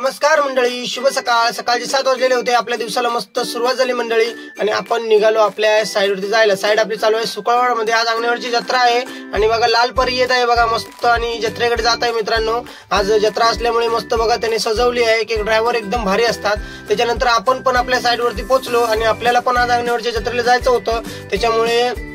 नमस्कार मंडळी, शुभ सकाळ. सकाळचे 7 वाजलेले होते. आपल्या दिवसाला मस्त सुरुवात झाली मंडळी आणि आपण निघालो आपल्या साईडवरती जायला. साईड आपली चालू आहे सुकळवाडमध्ये. आज अंगणेवाडीची जत्रा आहे आणि बघा लाल परी येत आहे बघा मस्त आणि जत्रेकडे जात आहे मित्रांनो. आज जत्रा असल्यामुळे मस्त बघा त्याने सजवली आहे. एक ड्रायव्हर एकदम भारी असतात. त्याच्यानंतर आपण पण आपल्या साईडवरती पोहोचलो आणि आपल्याला पण आज अंगणेवाडीच्या जत्रेला जायचं होतं. त्याच्यामुळे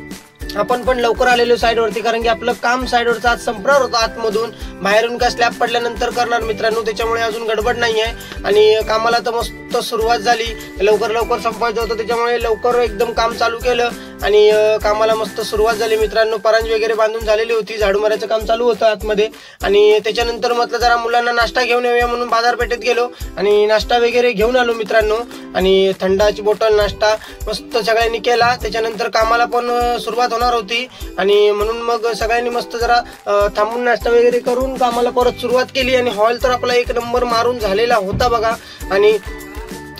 आपण पण लवकर आलेलो साईडवरती, कारण की आपलं काम साईडवरचं आज संपणार होतं. आतमधून बाहेरून का स्लॅब पडल्यानंतर करणार मित्रांनो, त्याच्यामुळे अजून गडबड नाहीये आणि कामाला तर मस्त सुरुवात झाली. लवकर संपवायचं होतं त्याच्यामुळे लवकर एकदम काम चालू केलं आणि कामाला मस्त सुरुवात झाली मित्रांनो. परांजी वगैरे बांधून झालेली होती. झाडू मारायचं काम चालू होतं आतमध्ये आणि त्याच्यानंतर म्हटलं जरा मुलांना नाश्ता घेऊन येऊया म्हणून बाजारपेठेत गेलो आणि नाश्ता वगैरे घेऊन आलो मित्रांनो. आणि थंडाची बॉटल नाश्ता मस्त सगळ्यांनी केला. त्याच्यानंतर कामाला पण सुरुवात होणार होती आणि म्हणून मग सगळ्यांनी मस्त जरा थांबून नाश्ता वगैरे करून कामाला परत सुरुवात केली. आणि हॉल तर आपला 1 नंबर मारून झालेला होता बघा आणि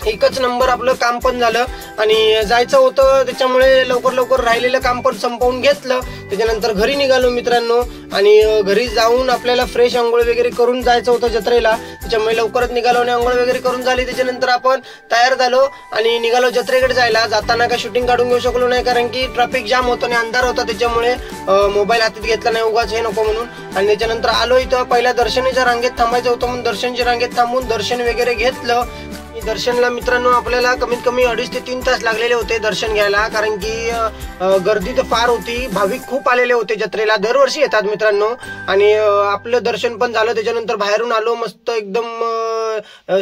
एकच नंबर आपलं काम पण झालं आणि जायचं होतं त्याच्यामुळे लवकर राहिलेलं काम पण संपवून घेतलं. त्याच्यानंतर घरी निघालो मित्रांनो आणि घरी जाऊन आपल्याला फ्रेश आंघोळ वगैरे करून जायचं होतं जत्रेला. त्याच्यामुळे लवकरच निघालो आणि आंघोळ वगैरे करून झाली. त्याच्यानंतर आपण तयार झालो आणि निघालो जत्रेकडे जायला. जाताना काय शूटिंग काढून घेऊ शकलो नाही, कारण की ट्रॅफिक जाम होतं आणि अंधार होता. त्याच्यामुळे मोबाईल हातात घेतला नाही उगाच हे नको म्हणून. आणि त्याच्यानंतर आलो इथं. पहिल्या दर्शनाच्या रांगेत थांबायचं होतं म्हणून दर्शनच्या रांगेत थांबून दर्शन वगैरे घेतलं. दर्शनला मित्रांनो आपल्याला कमीत कमी 2.5 ते 3 तास लागलेले होते दर्शन घ्यायला, कारण की गर्दी तर फार होती. भाविक खूप आलेले होते जत्रेला. दरवर्षी येतात मित्रांनो. आणि आपलं दर्शन पण झालं. त्याच्यानंतर बाहेरून आलो मस्त एकदम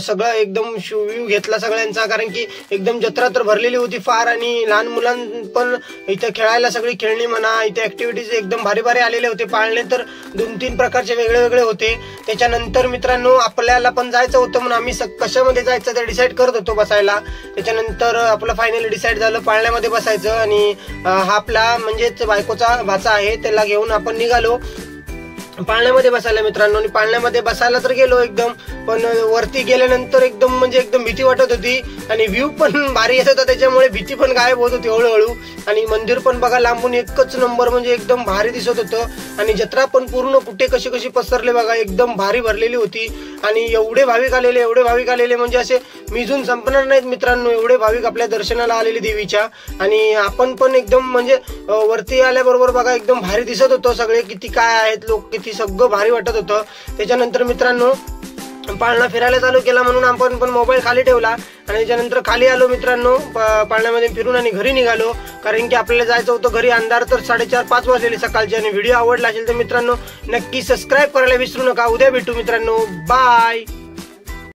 सगळं एकदम व्ह्यू घेतला सगळ्यांचा, कारण की एकदम जत्रा तर भरलेली होती फार. आणि लहान मुलां पण इथं खेळायला सगळी खेळणी म्हणा, इथे ऍक्टिव्हिटीज एकदम भारी आलेले होते. पाळणे तर 2-3 प्रकारचे वेगळे होते. त्याच्यानंतर मित्रांनो आपल्याला पण जायचं होतं म्हणून आम्ही कशामध्ये जायचं डिसाईड करत होतो बसायला. त्याच्यानंतर आपलं फायनली डिसाईड झालं पाळण्यामध्ये बसायचं आणि हा आपला म्हणजेच बायकोचा भाचा आहे त्याला घेऊन आपण निघालो पाळण्यामध्ये बसायला मित्रांनो. आणि पाळण्यामध्ये बसायला तर गेलो एकदम, पण वरती गेल्यानंतर एकदम भीती वाटत होती आणि व्ह्यू पण भारी येत होता. त्याच्यामुळे भीती पण गायब होत होती हळूहळू. आणि मंदिर पण बघा लांबून एकच नंबर म्हणजे एकदम भारी दिसत होतं. आणि जत्रा पण पूर्ण कुठे कशी पसरले बघा, एकदम भारी भरलेली होती. आणि एवढे भाविक आलेले म्हणजे असे मिजून संपणार नाहीत मित्रांनो. एवढे भाविक आपल्या दर्शनाला आलेले देवीच्या. आणि आपण पण एकदम म्हणजे वरती आल्याबरोबर बघा एकदम भारी दिसत होतं. सगळे किती काय आहेत लोक, किती सगळं भारी वाटत होतं. त्याच्यानंतर मित्रांनो पाळणा फिरायला चालू केला म्हणून आपण पण मोबाईल खाली ठेवला आणि त्याच्यानंतर खाली आलो मित्रांनो पाळण्यामध्ये फिरून आणि घरी निघालो, कारण की आपल्याला जायचं होतं घरी. अंधार तर 4:30-5 वाजलेले सकाळचे. आणि व्हिडिओ आवडला असेल तर मित्रांनो नक्की सबस्क्राईब करायला विसरू नका. उद्या भेटू मित्रांनो. बाय.